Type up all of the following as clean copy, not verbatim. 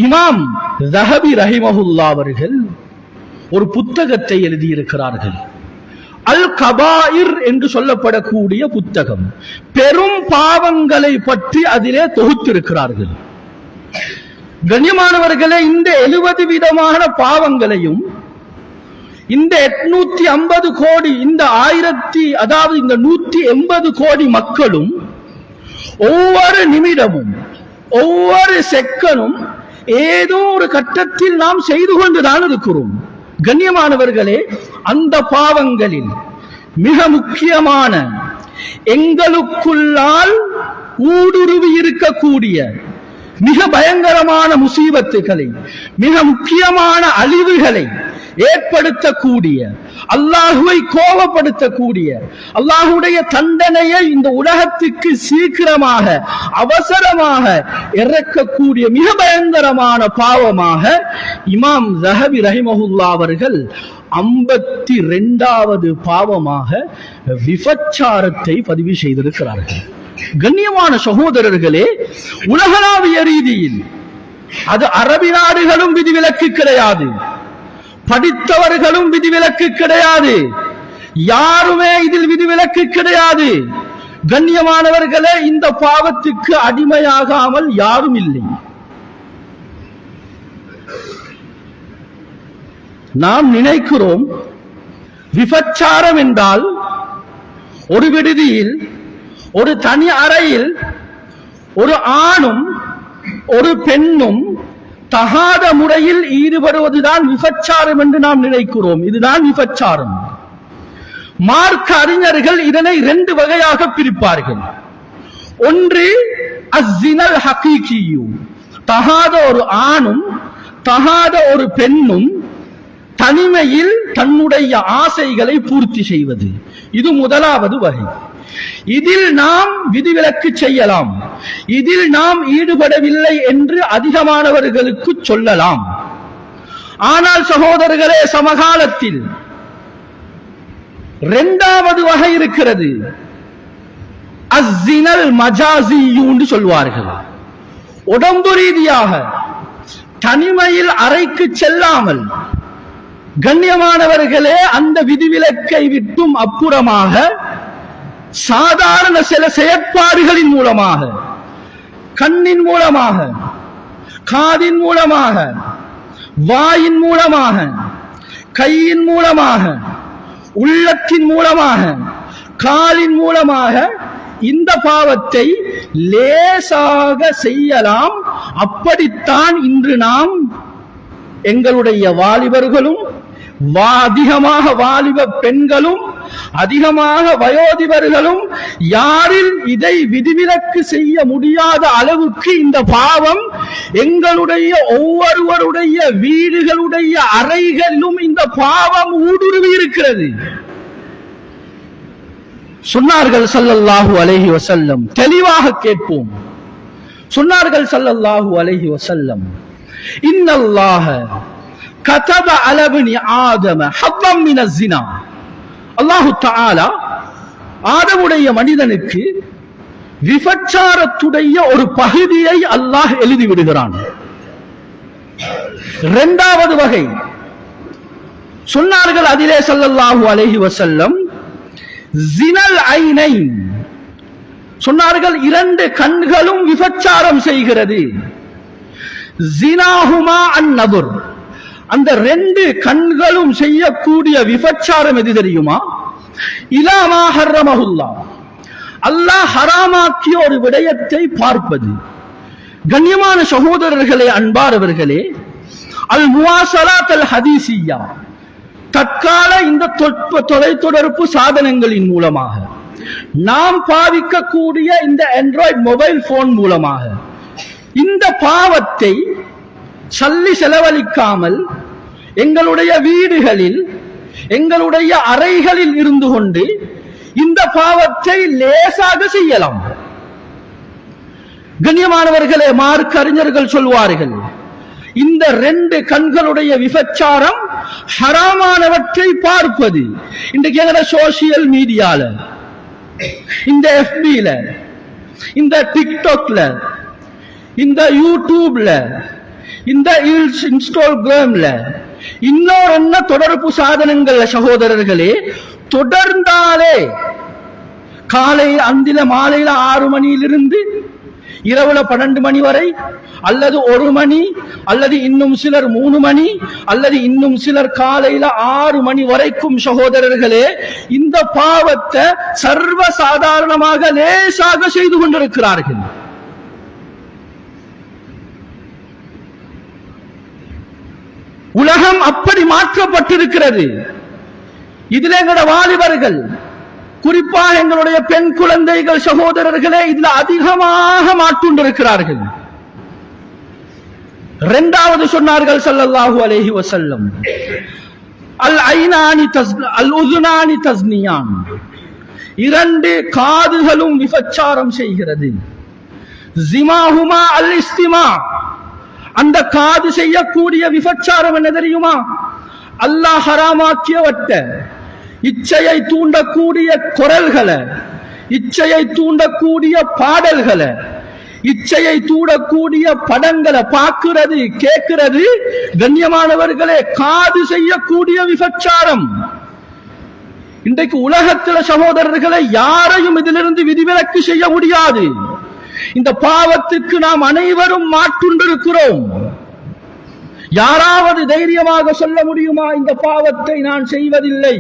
இமாம் ஸஹபி ரஹிமஹுல்லாஹ் அவர்கள் ஒரு புத்தகத்தை எழுதியிருக்கிறார்கள். அல் கபாயிர் என்று சொல்லப்படக்கூடிய புத்தகம். பெரும் பாவங்களை பற்றி அதிலே தொகுத்திருக்கிறார்கள். கண்ணியமானவர்களே, இந்த 70 விதமான பாவங்களையும் இந்த 850 கோடி இந்த 180 கோடி மக்களும் ஒவ்வொரு நிமிடமும் ஒவ்வொரு செகண்டும் ஏதோ ஒரு கட்டத்தில் நாம் செய்து கொண்டுதான் இருக்கிறோம். கண்ணியமானவர்களே, அந்த பாவங்களில் மிக முக்கியமான எங்களுக்குள்ளால் ஊடுருவி இருக்கக்கூடிய மிக பயங்கரமான முசீபத்துகளை, மிக முக்கியமான அழிவுகளை ஏற்படுத்தக்கூடிய, அல்லாஹுவை கோபப்படுத்தக்கூடிய, அல்லாஹுடைய தண்டனையை இந்த உலகத்துக்கு சீக்கிரமாக அவசரமாக இறக்கக்கூடிய மிக பயங்கரமான பாவமாக இமாம் ஸஹபி ரஹிமஹுல்லாஹ் அவர்கள் 52வது பாவமாக விபச்சாரத்தை பதிவு செய்திருக்கிறார்கள். கண்ணியமான சகோதரர்களே, உலகளாவிய ரீதியில் அது அரபி நாடுகளும் விதிவிலக்கு கிடையாது, படித்தவர்களும் விதிவிலக்கு கிடையாது, யாருமே இதில் விதிவிலக்கு கிடையாது. கண்ணியமானவர்களே, இந்த பாவத்துக்கு அடிமையாகாமல் யாரும் இல்லை. நாம் நினைக்கிறோம் விபச்சாரம் என்றால் ஒரு விடுதியில் ஒரு தனி அறையில் ஒரு ஆணும் ஒரு பெண்ணும் தகாத முறையில் ஈடுபடுவதுதான் விபச்சாரம் என்று நாம் நினைக்கிறோம். இதுதான் விபச்சாரம். மார்க்க அறிஞர்கள் இதனை 2 வகையாக பிரிப்பார்கள். ஒன்று அஸ்ஸினல் ஹகீகியு, தகாத ஒரு ஆணும் தகாத ஒரு பெண்ணும் தனிமையில் தன்னுடைய ஆசைகளை பூர்த்தி செய்வது. இது முதலாவது வகை. இதில் நாம் விதிவிலக்கு செய்யலாம், இதில் நாம் ஈடுபடவில்லை என்று அதிகமானவர்களுக்கு சொல்லலாம். ஆனால் சகோதரர்களே, சமகாலத்தில் 2வது வகை இருக்கிறது. அஸ்ஸினல் மஜாசியு என்று சொல்வார்கள். உடம்பு ரீதியாக தனிமையில் அறைக்கு செல்லாமல், கண்ணியமானவர்களே, அந்த விதிவிலக்கை விட்டும் அப்புறமாக சாதாரண சில செயற்பாடுகளின் மூலமாக, கண்ணின் மூலமாக, காதின் மூலமாக, வாயின் மூலமாக, கையின் மூலமாக, உள்ளத்தின் மூலமாக, காலின் மூலமாக இந்த பாவத்தை லேசாக செய்யலாம். அப்படித்தான் இன்று நாம் எங்களுடைய வாலிபர்களும் அதிகமாக வாலிப பெண்களும் அதிகமாக வயோதிபர்களும் யாரில் இதை விதிவிலக்கு செய்ய முடியாத அளவுக்கு இந்த பாவம் எங்களுடைய ஒவ்வொருவருடைய வீடுகளுடைய அறைகளிலும் இந்த பாவம் ஊடுருவி இருக்கிறது. சொன்னார்கள் ஸல்லல்லாஹு அலைஹி வஸல்லம், தெளிவாக கேட்போம். சொன்னார்கள் ஸல்லல்லாஹு அலைஹி வஸல்லம், இன்னல்லாஹ கதப அலா இப்னி ஆதம ஹத்தம் மினஸ் ஸினா. அல்லாஹு தஆலா ஆதமுடைய மனிதனுக்கு விபச்சாரத்துடைய ஒரு பகுதியை அல்லாஹ் எழுதி விடுகிறான். 2வது வகை சொன்னார்கள் அதிலே ஸல்லல்லாஹு அலைஹி வஸல்லம், ஸினல் ஐனைன். சொன்னார்கள் 2 கண்களும் விபச்சாரம் செய்கிறது. ஸினாஹுமா அன்-நظர். அந்த 2 கண்களும் செய்யக்கூடிய விபச்சாரம் எது தெரியுமா? இலா மா ஹர்ரமஹுல்லாஹ், அல்லாஹ் ஹராமாக்கிய ஒரு விடயத்தை பார்ப்பது. கண்ணியமான சகோதரர்களே, அன்பானவர்களே, அல் முவாசலாத் அல் ஹதீசியா, தற்கால இந்த தொலைத்தொடர்பு சாதனங்களின் மூலமாக நாம் பாவிக்கக்கூடிய இந்த ஆண்ட்ராய்டு மொபைல் போன் மூலமாக இந்த பாவத்தை சல்லி செலவழிக்காமல் எங்களுடைய வீடுகளில் எங்களுடைய அறைகளில் இருந்து கொண்டு இந்த பாவத்தை லேசாக செய்யலாம். கண்ணியமானவர்களே, மார்க்க அறிஞர்கள் சொல்வார்கள், இந்த 2 கண்களுடைய விபச்சாரம் ஹராமானவற்றை பார்ப்பது. இன்றைக்கு எங்கட சோசியல் மீடியால, இந்த FBல, இந்த டிக்டாக்ல, இந்த யூடியூப்ல, இந்த இன்ஸ்டாகிராம்ல இன்னொரு என்ன தொடர்பு சாதனங்கள் சகோதரர்களே, தொடர்ந்தாலே காலை அந்தில மாலையில 6 மணியிலிருந்து இரவுல 12 மணி வரை, அல்லது 1 மணி, அல்லது இன்னும் சிலர் 3 மணி, அல்லது இன்னும் சிலர் காலையில 6 மணி வரைக்கும் சகோதரர்களே இந்த பாவத்தை சர்வ சாதாரணமாக லேசாக செய்து கொண்டிருக்கிறார்கள். உலகம் அப்படி மாற்றப்பட்டிருக்கிறது. இதில் எங்களோட வாலிபர்கள், குறிப்பாக எங்களுடைய பெண் குழந்தைகள் சகோதரர்களே இதில் அதிகமாக மாற்றுண்டிருக்கிறார்கள். இரண்டாவது சொன்னார்கள் ஸல்லல்லாஹு அலைஹி வஸல்லம், அல் ஐனானி அல் உதுனானி தஸ்னியான், 2 காதுகளும் விபச்சாரம் செய்கிறது. ஜிமாஹுமா அல் இஸ்திமா, அந்த காது செய்யக்கூடிய விபச்சாரம் என்ன தெரியுமா? அல்லாஹ் ஹராமாக்கியவற்ற இச்சையை தூண்டக்கூடிய குரல்களை, இச்சையை தூண்டக்கூடிய பாடல்களை, இச்சையை தூண்டக்கூடிய படங்களை பார்க்கிறது கேட்கிறது. கண்ணியமானவர்களே, காது செய்யக்கூடிய விபச்சாரம். இன்றைக்கு உலகத்தில் சகோதரர்களை யாரையும் இதிலிருந்து விதிவிலக்கு செய்ய முடியாது. இந்த பாவத்துக்கு நாம் அனைவரும் மாற்றுண்டிருக்கிறோம். யாராவது தைரியமாக சொல்ல முடியுமா இந்த பாவத்தை நான் செய்வதில்லை,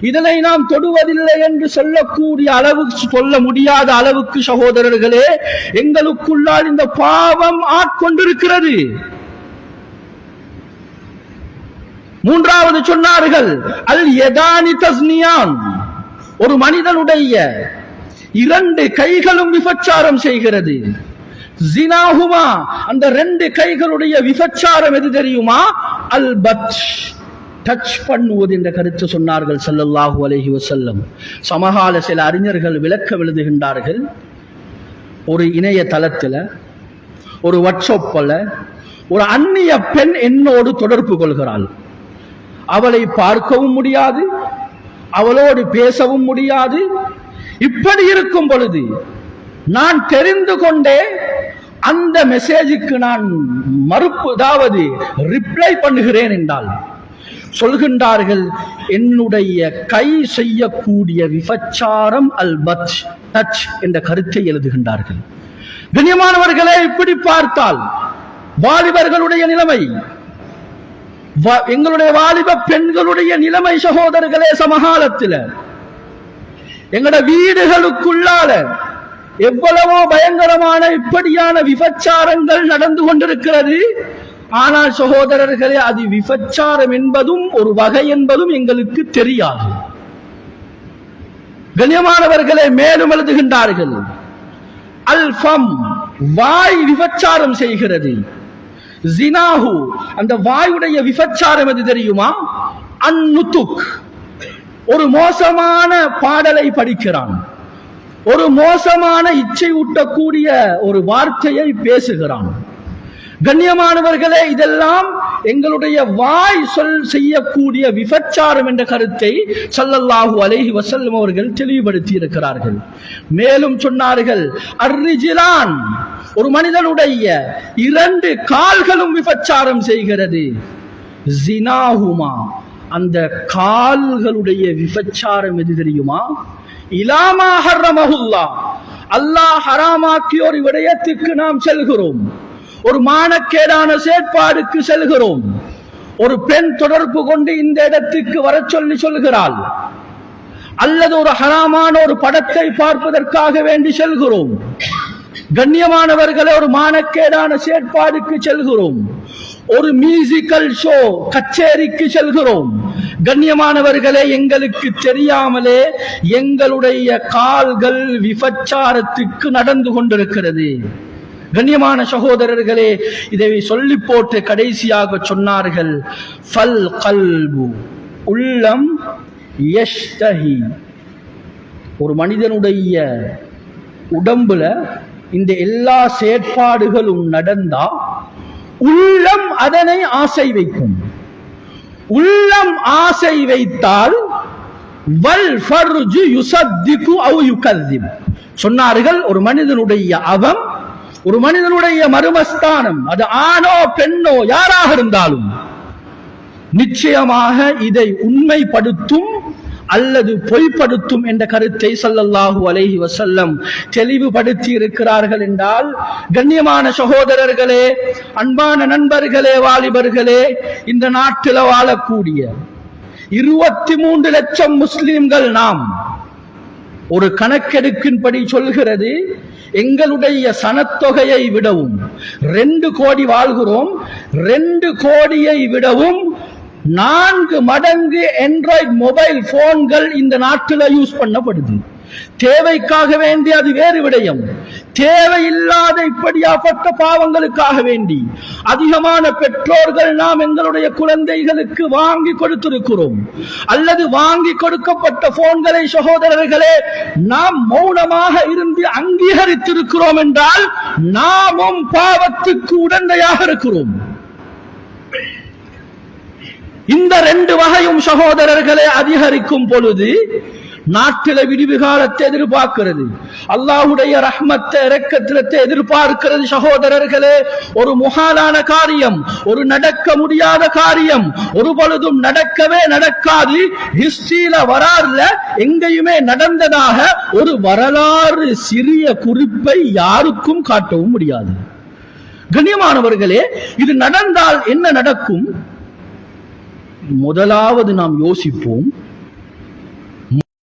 இதனை நாம் தொடுவதில்லை என்று சொல்லக்கூடிய அளவுக்கு, சொல்ல முடியாத அளவுக்கு சகோதரர்களே எங்களுக்குள்ளால் இந்த பாவம் ஆட்கொண்டிருக்கிறது. மூன்றாவது சொன்னார்கள் அல் யதானி தஸ்னியான், ஒரு மனிதனுடைய 2 கைகளும் விபச்சாரம் செய்கிறது. ஜினாஹுமா, அந்த 2 கைகளுடைய விபச்சாரம் எது தெரியுமா? அல் பத்ஷ், டச் பண்ணுவது என்ற கருத்து சொன்னார்கள் ஸல்லல்லாஹு அலைஹி வஸல்லம். சமகால சில அறிஞர்கள் விளக்கம் எழுதுகின்றார்கள், ஒரு இணைய தளத்தில், ஒரு வாட்ஸ்அப்ல ஒரு அந்நிய பெண் என்னோடு தொடர்பு கொள்கிறாள். அவளை பார்க்கவும் முடியாது, அவளோடு பேசவும் முடியாது. இப்படி இருக்கும் பொழுது நான் தெரிந்து கொண்டே அந்த மெசேஜுக்கு நான் மறுப்பு, அதாவது ரிப்ளை பண்ணுகிறேன் என்றால் சொல்கின்றார்கள், என்னுடைய கை செய்யக்கூடிய விபச்சாரம் அல் பத்ஷ், டச் என்ற கருத்தை எழுதுகின்றார்கள். கண்ணியமானவர்களே, இப்படி பார்த்தால் வாலிபர்களுடைய நிலைமை, எங்களுடைய வாலிப பெண்களுடைய நிலைமை சகோதரர்களே, சமகாலத்தில் எங்களுடைய வீடுகளுக்குள்ளால எவ்வளவோ பயங்கரமான இப்படியான விபச்சாரங்கள் நடந்து கொண்டிருக்கிறது. ஆனால் சகோதரர்களே, அது விபச்சாரம் என்பதும் ஒரு வகை என்பதும் எங்களுக்கு தெரியாது. கண்ணியமானவர்களே, மேலும் எழுதுகின்றார்கள், அல் ஃபம், வாய் விபச்சாரம் செய்கிறது. ஜினாஹு, அந்த வாயுடைய விபச்சாரம் எது தெரியுமா? அன்னுதுக், ஒரு மோசமான பாடலை படிக்கிறான், ஒரு மோசமான இச்சை ஊட்டக்கூடிய ஒரு வார்த்தையை பேசுகிறான். கண்ணியமானவர்களே, இதெல்லாம் எங்களுடைய வாய் செய்யக்கூடிய விபச்சாரம் என்ற கருத்தை ஸல்லல்லாஹு அலைஹி வஸல்லம் அவர்கள் தெளிவுபடுத்தி இருக்கிறார்கள். மேலும் சொன்னார்கள், அர்ரிஜிலான், ஒரு மனிதனுடைய 2 கால்களும் விபச்சாரம் செய்கிறது. ஜினாஹுமா, அந்த கால்களுடைய விபச்சாரம் எது தெரியுமா? இலாமா ஹர்ரமஹுல்லாஹ், அல்லாஹ் ஹராமாக்கிய ஒரு விடயத்துக்கு நாம் செல்கிறோம், ஒரு மானக்கேடான செயற்பாடுக்கு செல்கிறோம். ஒரு பெண் தொடர்பு கொண்டு இந்த இடத்துக்கு வர சொல்லி சொல்கிறாள், அல்லது ஒரு ஹராமான ஒரு படத்தை பார்ப்பதற்காக வேண்டி செல்கிறோம். கண்ணியமானவர்களே, ஒரு மானக்கேடான செயற்பாடுக்கு செல்கிறோம், ஒரு மியூசிக்கல் ஷோ கச்சேரிக்கு செல்கிறோம். கண்ணியமானவர்களே, எங்களுக்கு தெரியாமலே எங்களுடைய கால்கள் விபச்சாரத்துக்கு நடந்து கொண்டிருக்கிறது. கண்ணியமான சகோதரர்களே, இதை சொல்லி போட்டு கடைசியாக சொன்னார்கள், ஃபல் கல்பு, உள்ளம், யஷ்தஹி, ஒரு மனிதனுடைய உடம்புல இந்த எல்லா செயற்பாடுகளும் நடந்தா உள்ளம் அதனை ஆசை வைக்கும். உள்ளம் ஆசை வைத்தால் வல் ஃபர்ஜு யுஸத்திகு அவ் யுகذிப் சொன்னார்கள். ஒரு மனிதனுடைய அவம் ஒரு மனிதனுடைய மர்மஸ்தானம், அது ஆணோ பெண்ணோ யாராக இருந்தாலும் நிச்சயமாக இதை உண்மைப்படுத்தும் அல்லது பொய்ப்படுத்தும் என்ற கருத்தை ஸல்லல்லாஹு அலைஹி வஸல்லம் தெளிவுபடுத்தி இருக்கிறார்கள் என்றால், கண்ணியமான சகோதரர்களே, அன்பான நண்பர்களே, வாலிபர்களே, இந்த நாட்டில் வாழக்கூடிய 23 லட்சம் முஸ்லிம்கள் நாம், ஒரு கணக்கெடுக்கின்படி சொல்கிறது, எங்களுடைய சனத்தொகையை விடவும் 2 கோடி வாழ்கிறோம், 2 கோடியை விடவும் 4 மடங்கு ஆண்ட்ராய்டு மொபைல் போன்கள் இந்த நாட்டில் யூஸ் பண்ணப்படுது. தேவைக்காக வேண்டி அது வேறு விடயம். தேவையில்லாத இப்படியாப்பட்ட பாவங்களுக்காக வேண்டி அதிகமான பெற்றோர்கள் நாம் எங்களுடைய குழந்தைகளுக்கு வாங்கி கொடுத்திருக்கிறோம். அல்லது வாங்கி கொடுக்கப்பட்ட போன்களை சகோதரர்களே நாம் மௌனமாக இருந்து அங்கீகரித்திருக்கிறோம் என்றால் நாமும் பாவத்துக்கு உடந்தையாக இருக்கிறோம். இந்த 2 வகையும் சகோதரர்களை அதிகரிக்கும் பொழுது நாட்டில விடிவுகாலத்தை எதிர்பார்க்கிறது, அல்லாஹ்வுடைய ரஹ்மத்தை இரக்கத்தை எதிர்பார்க்கிறது. சகோதரர்களே, ஒரு முஹாலான காரியம், ஒரு நடக்க முடியாத காரியம், ஒரு பொழுதும் நடக்கவே நடக்காது. ஹிஸ்டரியில வரலாறுல எங்கேயுமே நடந்ததாக ஒரு வரலாறு சிறிய குறிப்பை யாருக்கும் காட்டவும் முடியாது. கண்ணியமானவர்களே, இது நடந்தால் என்ன நடக்கும்? முதலாவது நாம் யோசிப்போம்,